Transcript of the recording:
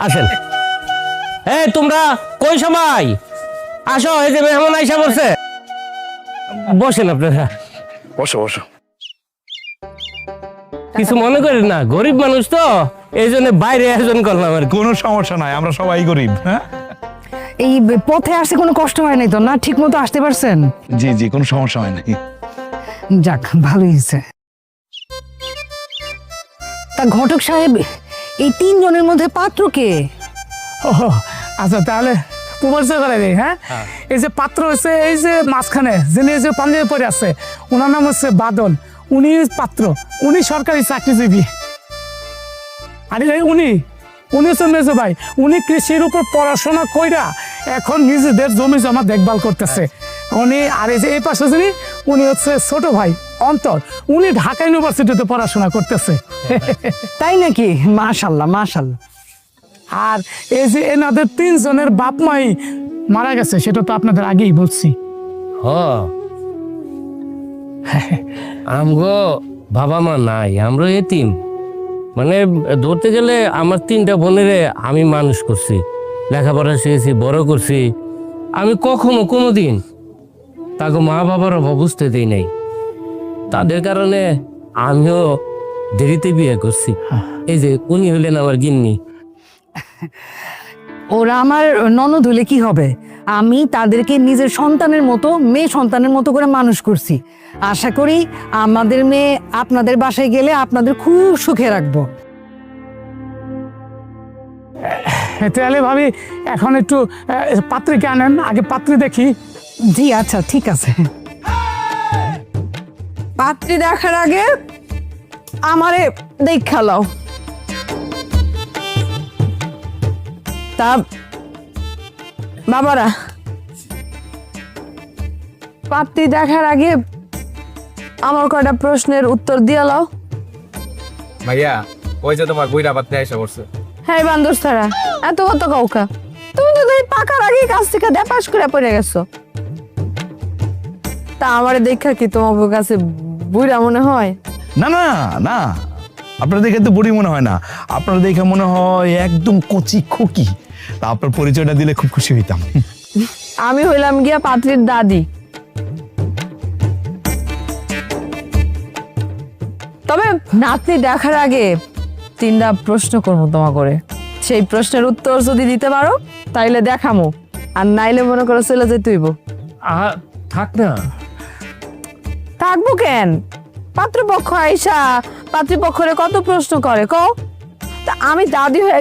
আসেন। এই তোমরা কই সবাই আসো, এই যে মেহমান আইসা বলছে। বসেন আপনারা, বসো বসো। কিছু মনে করেন না, গরিব মানুষ তো এই জন্য বাইরে আয়োজন করলাম আর কি। কোনো সমস্যা নাই, আমরা সবাই গরিব। হ্যাঁ এই পথে আসতে কোনো কষ্ট হয় নাই তো না? ঠিক মতো আসতে পারছেন? জি জি, কোনো সমস্যা হয় নাই। যাক, ভালোই হয়েছে। তা ঘটক সাহেব, এই তিনজনের মধ্যে পাত্র কে? ও আচ্ছা, তাহলে পরিচয় করে দিই। হ্যাঁ, এই যে পাত্র হচ্ছে এই যে মাঝখানে যিনি এই যে পাঞ্জাবি পরে আছে, ওনার নাম হচ্ছে বাদল। উনি পাত্র, উনি সরকারি চাকরিজীবী। আর উনি হচ্ছে মেজো ভাই। উনি কৃষির উপর পড়াশোনা কইরা এখন নিজেদের জমি জমা দেখভাল করতেছে উনি। আর এই যে এই পাশে যিনি, উনি হচ্ছে ছোট ভাই অন্তর। উনি ঢাকা ইউনিভার্সিটিতে পড়াশোনা করতেছে। তাই নাকি? মাশাল্লাহ মাশাল্লাহ। আর এই যে এনাদের তিনজনের বাপ মাই মারা গেছে, সেটা তো আপনাদের আগেই বলছি। হ, আমগো বাবা মা নাই, আমরা এতিম। মানে ধরতে গেলে আমার তিনটা বোনেরে আমি মানুষ করছি, লেখাপড়া শিখেছি, বড় করছি। আমি কখনো কোনোদিন তাকে মা বাবার অভাব বুঝতে দিই নাই। তাদের কারণে আমিও দেরিতে বিয়ে করছি। এই যে উনি হলেন আমার গিন্নি। ওরা আমার ননদ হলে কি হবে? আমি তাদেরকে নিজের সন্তানের মতো, মেয়ে সন্তানের মতো করে মানুষ করছি। আশা করি আমাদের মেয়ে আপনাদের বাসায় গেলে আপনাদের খুব সুখে রাখবো। তাহলে ভাবি এখন একটু পাত্রীকে আনেন, আগে পাত্রী দেখি। জি আচ্ছা, ঠিক আছে। পাত্রী দেখার আগে আমারে দেখা লও। তা বাবারা, পাত্রী দেখার আগে আমার কয়টা প্রশ্নের উত্তর দিয়ে লও। ভাইয়া, ওই যে তোমার বুইরা বাত্তে আইসা পড়ছে। হ্যাঁ বান্দর ছাড়া এত কত কাউকা, তুমি তো এই পাকার আগে কাছ থেকে দেপাস করে পড়ে গেছো। তা আমার দেখা কি তোমার কাছে বুড়া মনে হয়? না না না, আপনার দেখে তো বুড়ি মনে হয় না, আপনার দেখে মনে হয় একদম কচি খুকি। তা আপনার পরিচয়টা দিলে খুব খুশি হইতাম। আমি হইলাম গিয়া পাত্রীর দাদি। তবে নাতনি দেখার আগে তিনটা প্রশ্ন করবো তোমা করে। সেই প্রশ্নের উত্তর যদি দিতে পারো তাইলে দেখামো, আর নাইলে মনে করো চলে যেতে হইব। থাক না। থাকবো কেন? পাত্রপক্ষ আইসা পাত্রীপক্ষরে কত প্রশ্ন করে কও। তা আমি দাদি হয়ে কি